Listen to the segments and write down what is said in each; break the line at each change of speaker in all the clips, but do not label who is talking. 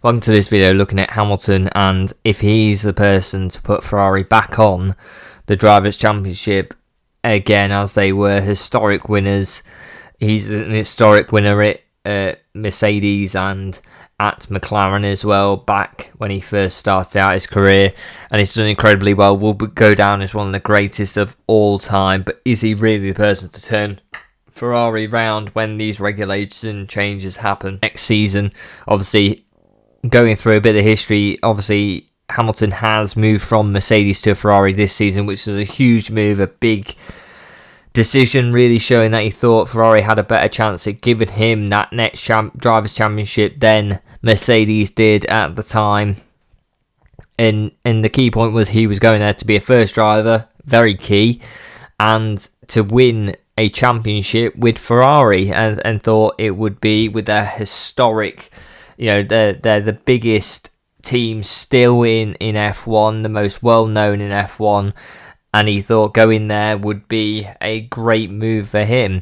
Welcome to this video looking at Hamilton and if he's the person to put Ferrari back on the Drivers' Championship again, as they were historic winners. He's an historic winner at Mercedes and at McLaren as well, back when he first started out his career, and he's done incredibly well. Will go down as one of the greatest of all time, but is he really the person to turn Ferrari round when these regulation changes happen next season? Obviously, going through a bit of history, obviously Hamilton has moved from Mercedes to Ferrari this season, which was a huge move, a big decision, really showing that he thought Ferrari had a better chance at giving him that next Drivers' Championship than Mercedes did at the time. And the key point was he was going there to be a first driver, very key, and to win a championship with Ferrari, and thought it would be with their historic, they're the biggest team still in F1, the most well-known in F1, and he thought going there would be a great move for him.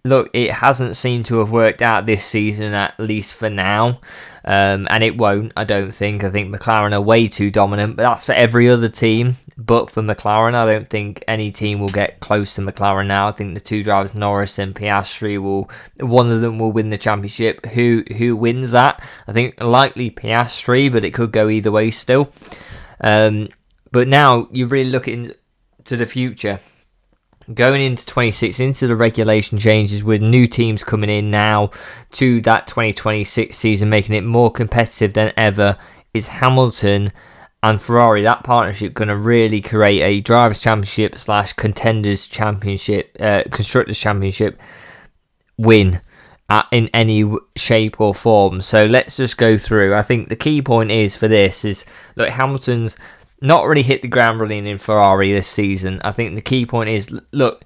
Look, it hasn't seemed to have worked out this season, at least for now, and it won't, I don't think. I think McLaren are way too dominant, but that's for every other team. But for McLaren, I don't think any team will get close to McLaren now. I think the two drivers, Norris and Piastri, one of them will win the championship. Who wins that? I think likely Piastri, but it could go either way still. But now you really look into the future. Going into 26, into the regulation changes with new teams coming in now to that 2026 season, making it more competitive than ever, is Hamilton and Ferrari, that partnership, going to really create a Drivers' Championship / Contenders' Championship, Constructors' Championship win in any shape or form. So let's just go through. I think the key point is for this is, look, Hamilton's not really hit the ground running in Ferrari this season. I think the key point is, look,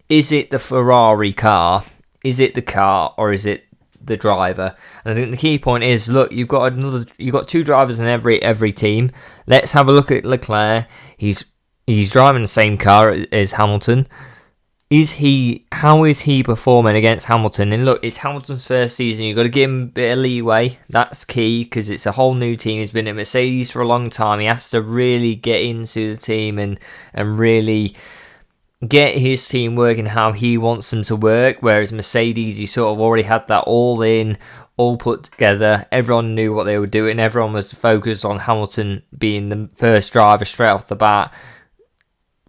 is it the Ferrari car? Is it the car, or is it the driver? And I think the key point is, look, you've got two drivers in every team. Let's have a look at Leclerc. He's driving the same car as Hamilton. How is he performing against Hamilton? And look, it's Hamilton's first season. You've got to give him a bit of leeway. That's key, because it's a whole new team. He's been at Mercedes for a long time. He has to really get into the team and really get his team working how he wants them to work. Whereas Mercedes, you sort of already had that all in, all put together. Everyone knew what they were doing. Everyone was focused on Hamilton being the first driver straight off the bat.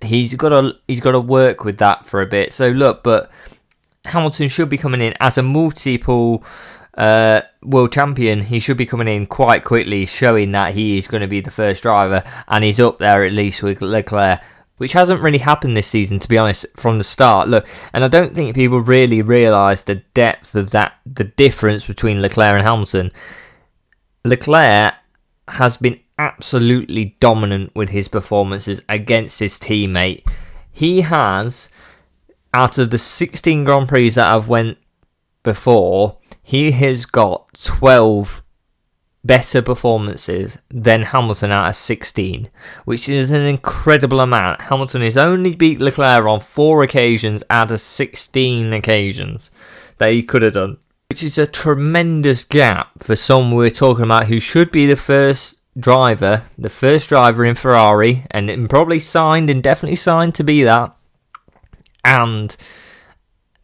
He's got to work with that for a bit. So look, but Hamilton should be coming in as a multiple world champion. He should be coming in quite quickly, showing that he is going to be the first driver, and he's up there at least with Leclerc, which hasn't really happened this season, to be honest, from the start. Look, and I don't think people really realise the depth of that, the difference between Leclerc and Hamilton. Leclerc has been absolutely dominant with his performances against his teammate. He has, out of the 16 Grand Prix that have went before, he has got 12 better performances than Hamilton out of 16, which is an incredible amount. Hamilton has only beat Leclerc on 4 occasions out of 16 occasions that he could have done, which is a tremendous gap for someone we're talking about who should be the first driver in Ferrari, and probably definitely signed to be that, and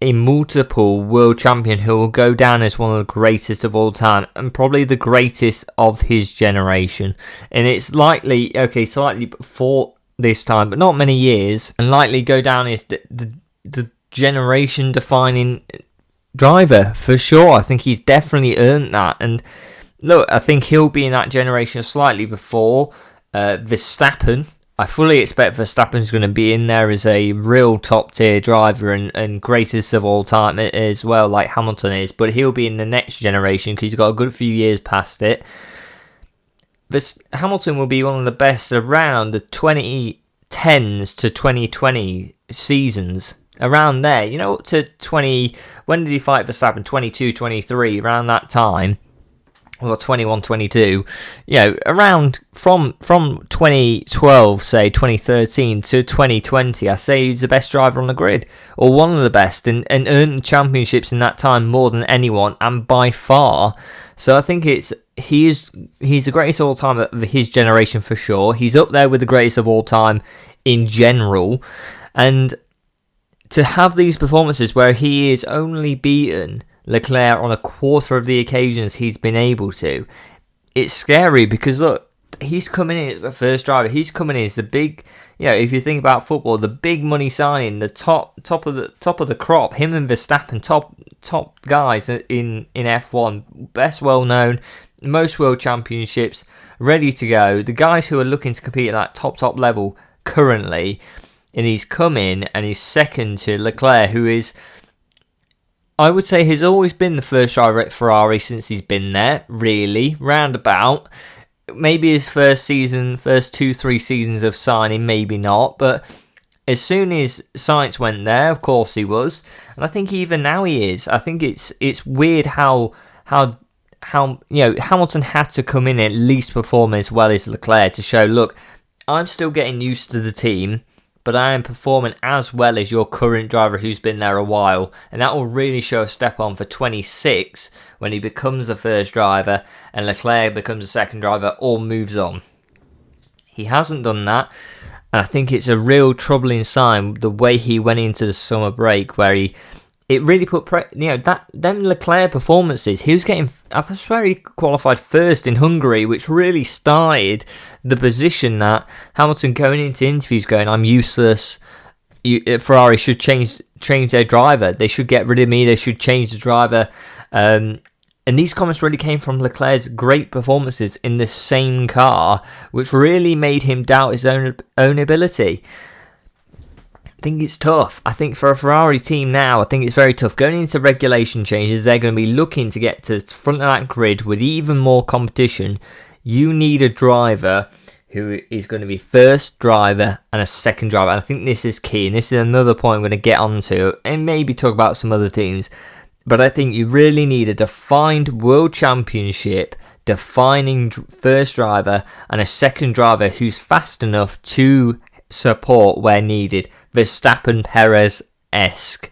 a multiple world champion who will go down as one of the greatest of all time, and probably the greatest of his generation. And it's likely, slightly before this time, but not many years, and likely go down as the generation defining driver for sure. I think he's definitely earned that. And look, I think he'll be in that generation slightly before Verstappen. I fully expect Verstappen's going to be in there as a real top-tier driver and greatest of all time as well, like Hamilton is. But he'll be in the next generation because he's got a good few years past it. Hamilton will be one of the best around the 2010s to 2020 seasons. Around there, up to 20... When did he fight Verstappen? 22, 23, around that time. Well, 21, 22, around from 2012, say 2013 to 2020, I say he's the best driver on the grid, or one of the best, and earned championships in that time more than anyone, and by far. So I think he's the greatest of all time of his generation for sure. He's up there with the greatest of all time in general. And to have these performances where he is only beaten Leclerc on a quarter of the occasions he's been able to, it's scary because look, he's coming in as the first driver. He's coming in as the big, if you think about football, the big money signing, the top of the crop. Him and Verstappen, top guys in F1, best well known, most world championships, ready to go. The guys who are looking to compete at that top level currently, and he's come in and he's second to Leclerc, who is, I would say, has always been the first driver at Ferrari since he's been there, really, roundabout. Maybe his first 2-3 seasons of signing, maybe not, but as soon as Sainz went there, of course he was, and I think even now he is. I think it's weird how Hamilton had to come in and at least perform as well as Leclerc to show, look, I'm still getting used to the team, but I am performing as well as your current driver who's been there a while. And that will really show a step on for 26 when he becomes the first driver and Leclerc becomes the second driver or moves on. He hasn't done that. And I think it's a real troubling sign the way he went into the summer break, where it really put them Leclerc performances. He was getting, I swear, he qualified first in Hungary, which really started the position that Hamilton going into interviews going, I'm useless. Ferrari should change their driver. They should get rid of me. They should change the driver. And these comments really came from Leclerc's great performances in the same car, which really made him doubt his own ability. I think it's tough. I think for a Ferrari team now, I think it's very tough. Going into regulation changes, they're going to be looking to get to the front of that grid with even more competition. You need a driver who is going to be first driver and a second driver. And I think this is key. And this is another point I'm going to get onto and maybe talk about some other teams. But I think you really need a defined world championship, defining first driver and a second driver who's fast enough to support where needed. Verstappen, Perez-esque.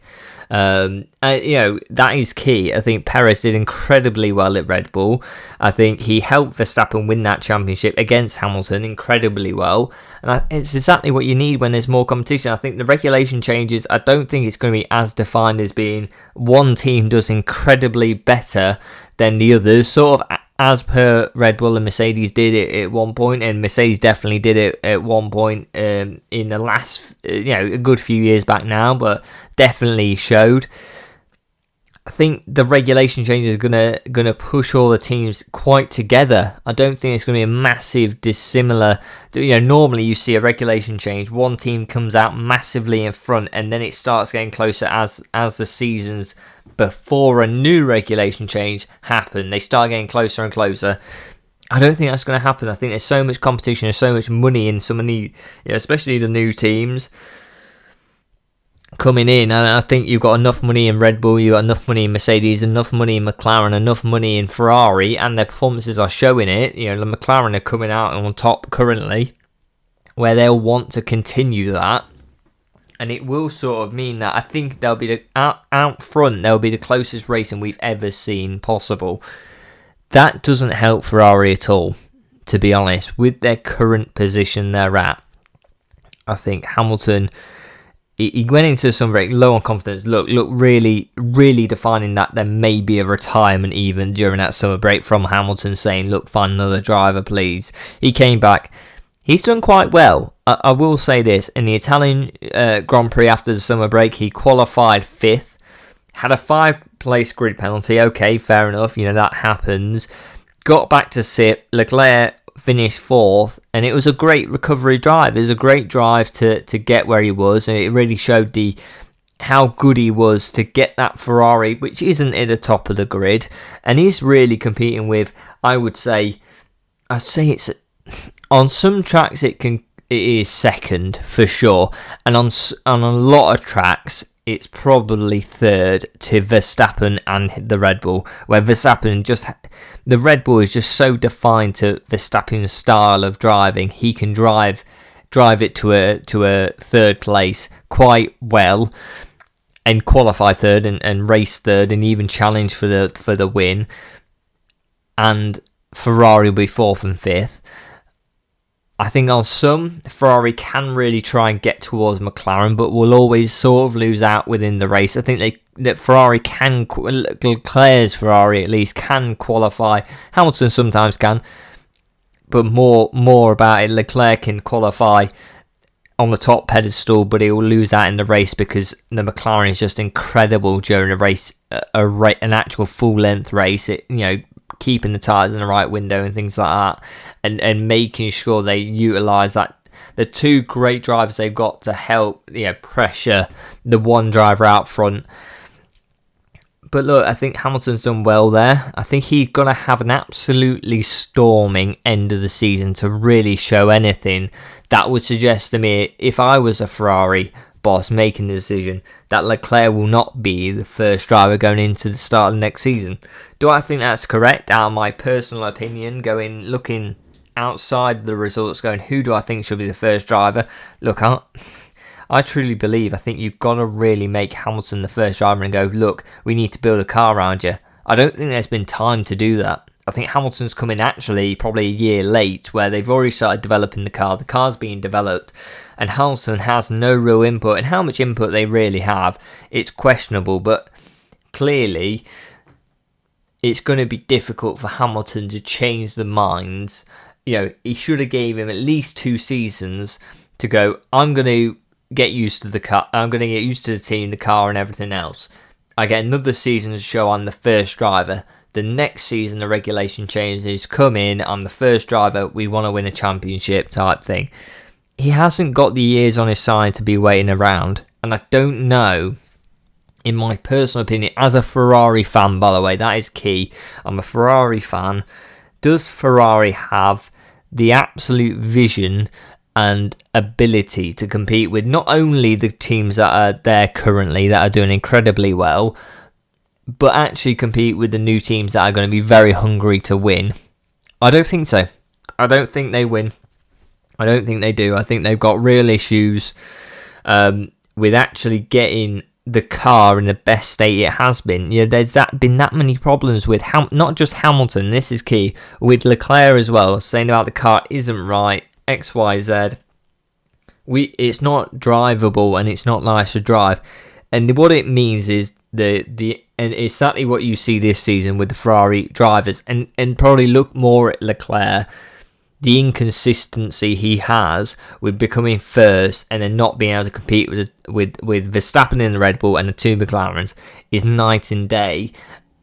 That is key. I think Perez did incredibly well at Red Bull. I think he helped Verstappen win that championship against Hamilton incredibly well. And it's exactly what you need when there's more competition. I think the regulation changes, I don't think it's going to be as defined as being one team does incredibly better than the others, sort of as per Red Bull and Mercedes did it at one point, and Mercedes definitely did it at one point in the last, a good few years back now, but definitely showed. I think the regulation changes are gonna push all the teams quite together. I don't think it's going to be a massive dissimilar. Normally you see a regulation change, one team comes out massively in front, and then it starts getting closer as the seasons before a new regulation change happen. They start getting closer and closer. I don't think that's going to happen. I think there's so much competition, there's so much money in so many, especially the new teams coming in, and I think you've got enough money in Red Bull, you've got enough money in Mercedes, enough money in McLaren, enough money in Ferrari, and their performances are showing it. The McLaren are coming out on top currently, where they'll want to continue that. And it will sort of mean that I think they'll be out front, they'll be the closest racing we've ever seen possible. That doesn't help Ferrari at all, to be honest, with their current position they're at. I think Hamilton, he went into some break low on confidence. Look, really, really defining that there may be a retirement even during that summer break from Hamilton, saying, look, find another driver, please. He came back. He's done quite well. I will say this, in the Italian Grand Prix after the summer break, he qualified 5th, had a 5-place grid penalty. Okay, fair enough, that happens. Got back to sit. Leclerc finished 4th, and it was a great recovery drive. It was a great drive to get where he was, and it really showed how good he was to get that Ferrari, which isn't at the top of the grid, and he's really competing with, I'd say it's, on some tracks it is second for sure, and on a lot of tracks it's probably third to Verstappen and the Red Bull, where Verstappen the Red Bull is just so defined to Verstappen's style of driving. He can drive it to a third place quite well and qualify third and race third and even challenge for the win. And Ferrari will be 4th and 5th. I think on some, Ferrari can really try and get towards McLaren, but will always sort of lose out within the race. I think that Ferrari can, Leclerc's Ferrari at least, can qualify. Hamilton sometimes can, but more about it. Leclerc can qualify on the top pedestal, but he will lose out in the race because the McLaren is just incredible during a race, an actual full-length race. Keeping the tyres in the right window and things like that, and making sure they utilise that. The two great drivers they've got to help pressure the one driver out front. But look, I think Hamilton's done well there. I think he's going to have an absolutely storming end of the season to really show anything. That would suggest to me, if I was a Ferrari boss making the decision, that Leclerc will not be the first driver going into the start of the next season. Do I think that's correct? Out of my personal opinion, looking outside the results, who do I think should be the first driver? Look, I truly believe, I think you've got to really make Hamilton the first driver and go, look, we need to build a car around you. I don't think there's been time to do that. I think Hamilton's coming actually probably a year late, where they've already started developing the car. The car's being developed, and Hamilton has no real input. And how much input they really have, it's questionable. But clearly, it's going to be difficult for Hamilton to change the minds. He should have gave him at least 2 seasons to go, I'm going to get used to the car. I'm going to get used to the team, the car, and everything else. I get another season to show I'm the first driver. The next season, the regulation changes, come in, I'm the first driver, we want to win a championship type thing. He hasn't got the years on his side to be waiting around, and I don't know, in my personal opinion, as a Ferrari fan, by the way, that is key. I'm a Ferrari fan. Does Ferrari have the absolute vision and ability to compete with not only the teams that are there currently that are doing incredibly well, but actually compete with the new teams that are going to be very hungry to win? I don't think so. I don't think they win. I don't think they do. I think they've got real issues with actually getting the car in the best state it has been. There's been that many problems with not just Hamilton, this is key, with Leclerc as well, saying about the car isn't right, X, Y, Z. It's not drivable and it's not nice to drive. And what it means is and exactly what you see this season with the Ferrari drivers, and probably look more at Leclerc, the inconsistency he has with becoming first and then not being able to compete with Verstappen in the Red Bull and the 2 McLarens is night and day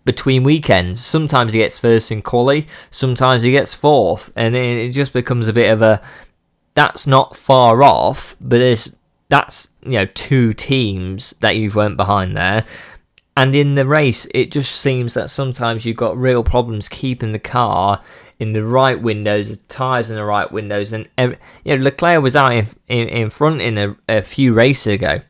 between weekends. Sometimes he gets first in quali, sometimes he gets 4th, and then it just becomes a bit of a, that's not far off, but that's 2 teams that you've went behind there. And in the race, it just seems that sometimes you've got real problems keeping the car in the right windows, the tyres in the right windows. And Leclerc was out in front in a few races ago,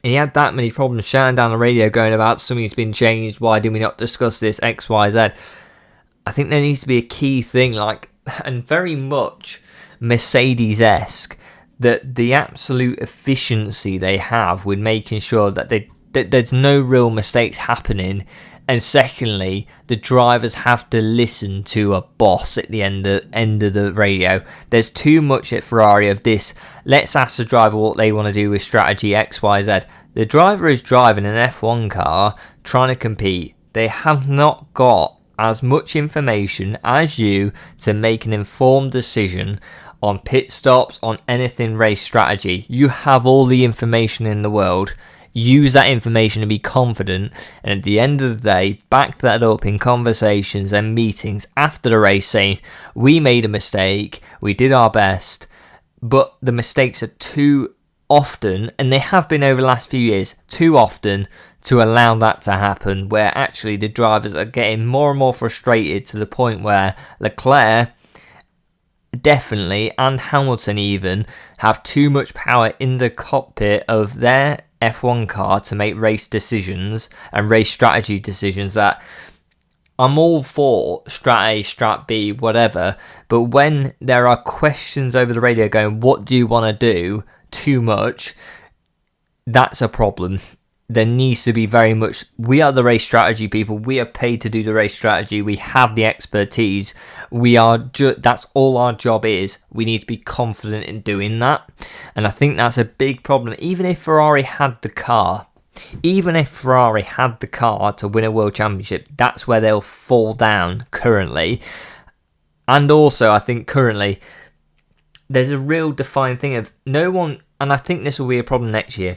and he had that many problems shouting down the radio going about something's been changed, why did we not discuss this, X, Y, Z. I think there needs to be a key thing, and very much Mercedes-esque, that the absolute efficiency they have with making sure that there's no real mistakes happening, and secondly, the drivers have to listen to a boss at the end of the radio. There's too much at Ferrari of this, let's ask the driver what they want to do with strategy X, Y, Z. The driver is driving an F1 car, trying to compete. They have not got as much information as you to make an informed decision on pit stops, on anything race strategy. You have all the information in the world. Use that information to be confident, and at the end of the day, back that up in conversations and meetings after the race saying, we made a mistake, we did our best, but the mistakes are too often, and they have been over the last few years, too often to allow that to happen, where actually the drivers are getting more and more frustrated to the point where Leclerc definitely, and Hamilton even, have too much power in the cockpit of their F1 car to make race decisions and race strategy decisions. That I'm all for strat A, strat B, whatever, but when there are questions over the radio going, what do you want to do, too much, that's a problem. there needs to be very much, we are the race strategy people, we are paid to do the race strategy, we have the expertise, that's all our job is. We need to be confident in doing that, and I think that's a big problem. Even if Ferrari had the car to win a world championship, that's where they'll fall down currently. And also, I think currently there's a real defined thing of no one, and I think this will be a problem next year,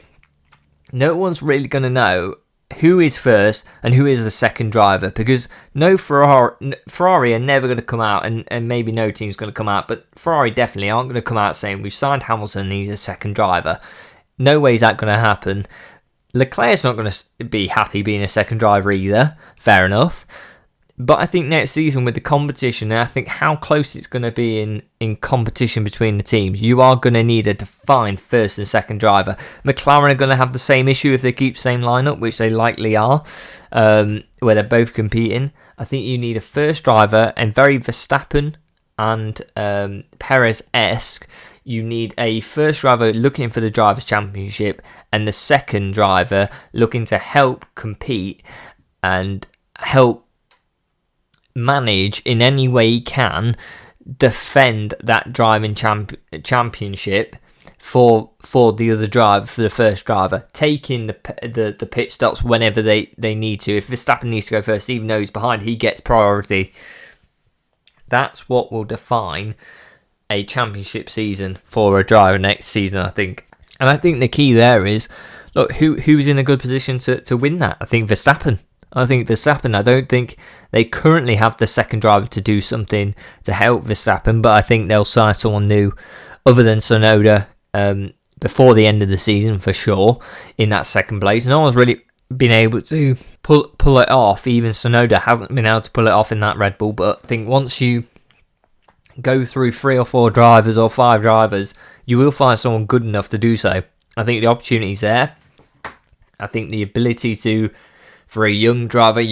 no one's really going to know who is first and who is the second driver, because Ferrari are never going to come out, and maybe no team's going to come out, but Ferrari definitely aren't going to come out saying we've signed Hamilton and he's a second driver. No way is that going to happen. Leclerc's not going to be happy being a second driver either, fair enough. But I think next season with the competition, and I think how close it's going to be in competition between the teams, you are going to need a defined first and second driver. McLaren are going to have the same issue if they keep the same lineup, which they likely are, where they're both competing. I think you need a first driver, and very Verstappen and Perez-esque. You need a first driver looking for the Drivers' Championship, and the second driver looking to help compete and help manage in any way he can, defend that driving championship for the other driver, for the first driver, taking the pit stops whenever they need to. If Verstappen needs to go first, even though he's behind, he gets priority. That's what will define a championship season for a driver next season, I think. And I think the key there is, look, who's in a good position to win that? I think Verstappen. I don't think they currently have the second driver to do something to help Verstappen, but I think they'll sign someone new other than Tsunoda before the end of the season for sure in that second place. No one's really been able to pull it off. Even Tsunoda hasn't been able to pull it off in that Red Bull, but I think once you go through 3 or 4 drivers or 5 drivers, you will find someone good enough to do so. I think the opportunity's there. I think the ability for a young driver,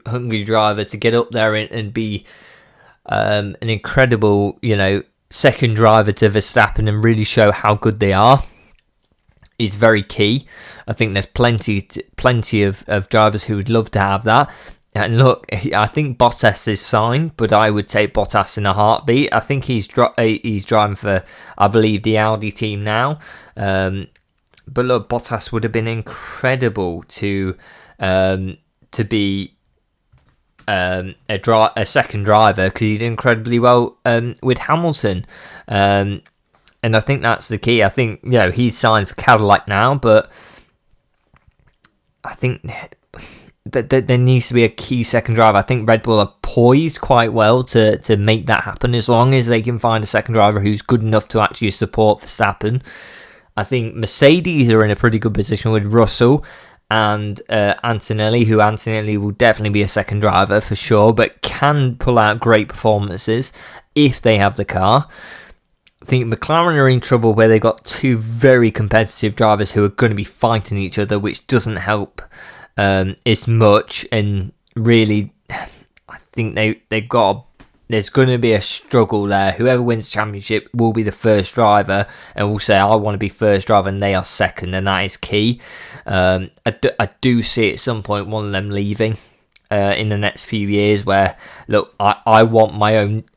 hungry driver, to get up there and be an incredible, second driver to Verstappen and really show how good they are is very key. I think there's plenty of drivers who would love to have that. And look, I think Bottas is signed, but I would take Bottas in a heartbeat. I think he's driving for, I believe, the Audi team now. But look, Bottas would have been incredible to be a second driver, because he did incredibly well with Hamilton, and I think that's the key. I think he's signed for Cadillac now, but I think that there needs to be a key second driver. I think Red Bull are poised quite well to make that happen, as long as they can find a second driver who's good enough to actually support Verstappen. I think Mercedes are in a pretty good position with Russell and Antonelli will definitely be a second driver for sure, but can pull out great performances if they have the car. I think McLaren are in trouble where they've got 2 very competitive drivers who are going to be fighting each other, which doesn't help as much, and really I think there's going to be a struggle there. Whoever wins the championship will be the first driver and will say, I want to be first driver, and they are second, and that is key. I do see at some point one of them leaving in the next few years, where, look, I want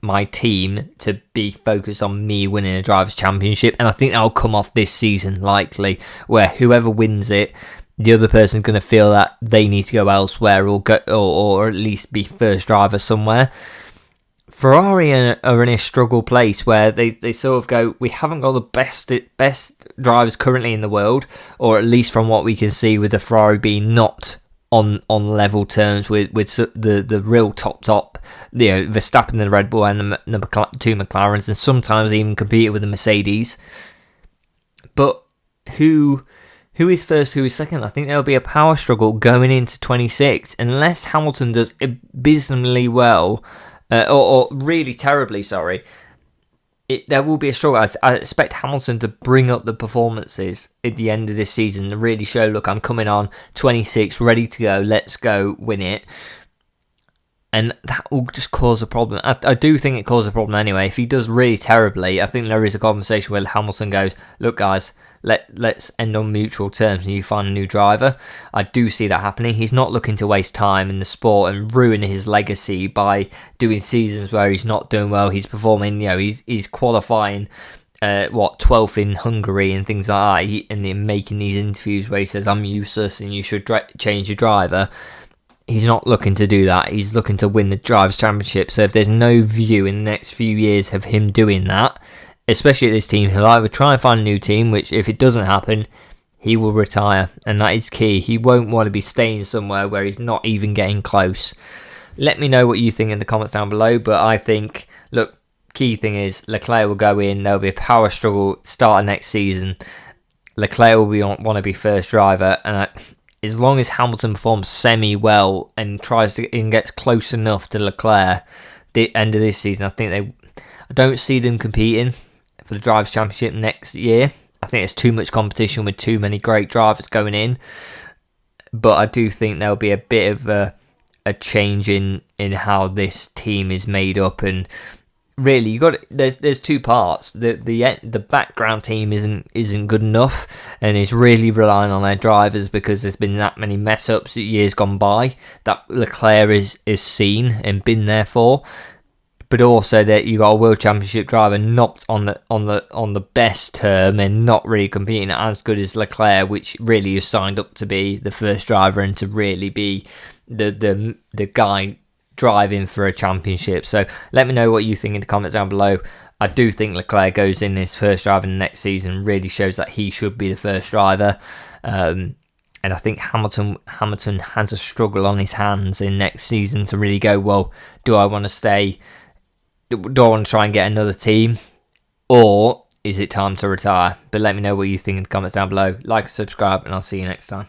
my team to be focused on me winning a drivers' championship, and I think that'll come off this season likely, where whoever wins it, the other person's going to feel that they need to go elsewhere or at least be first driver somewhere. Ferrari are in a struggle place where they sort of go, we haven't got the best drivers currently in the world, or at least from what we can see with the Ferrari being not on level terms with the real top, Verstappen and the Red Bull and the 2 McLarens, and sometimes even competing with the Mercedes. But who is first, who is second? I think there'll be a power struggle going into 26, unless Hamilton does abysmally well, or really terribly, sorry. There will be a struggle. I expect Hamilton to bring up the performances at the end of this season and really show, look, I'm coming on 26, ready to go, let's go win it. And that will just cause a problem. I do think it causes a problem anyway. If he does really terribly, I think there is a conversation where Hamilton goes, look guys, let's end on mutual terms and you find a new driver. I do see that happening. He's not looking to waste time in the sport and ruin his legacy by doing seasons where he's not doing well. He's performing, he's qualifying 12th in Hungary and things like that, and then making these interviews where he says I'm useless and you should change your driver. He's not looking to do that. He's looking to win the Drivers' Championship. So if there's no view in the next few years of him doing that, especially at this team, he'll either try and find a new team, which if it doesn't happen, he will retire. And that is key. He won't want to be staying somewhere where he's not even getting close. Let me know what you think in the comments down below. But I think, look, key thing is Leclerc will go in. There'll be a power struggle start of next season. Leclerc will want to be first driver. And as long as Hamilton performs semi-well and gets close enough to Leclerc the end of this season, I don't see them competing for the Drivers' Championship next year. I think there's too much competition with too many great drivers going in. But I do think there'll be a bit of a change in how this team is made up. And really, there's two parts. The background team isn't good enough and is really relying on their drivers because there's been that many mess ups years gone by that Leclerc is seen and been there for. But also that you got a World Championship driver not on the best term and not really competing as good as Leclerc, which really is signed up to be the first driver and to really be the guy driving for a championship. So let me know what you think in the comments down below. I do think Leclerc goes in his first driver in the next season, really shows that he should be the first driver. And I think Hamilton has a struggle on his hands in next season to really go, well, do I want to stay? Do I want to try and get another team? Or is it time to retire? But let me know what you think in the comments down below. Like and subscribe, and I'll see you next time.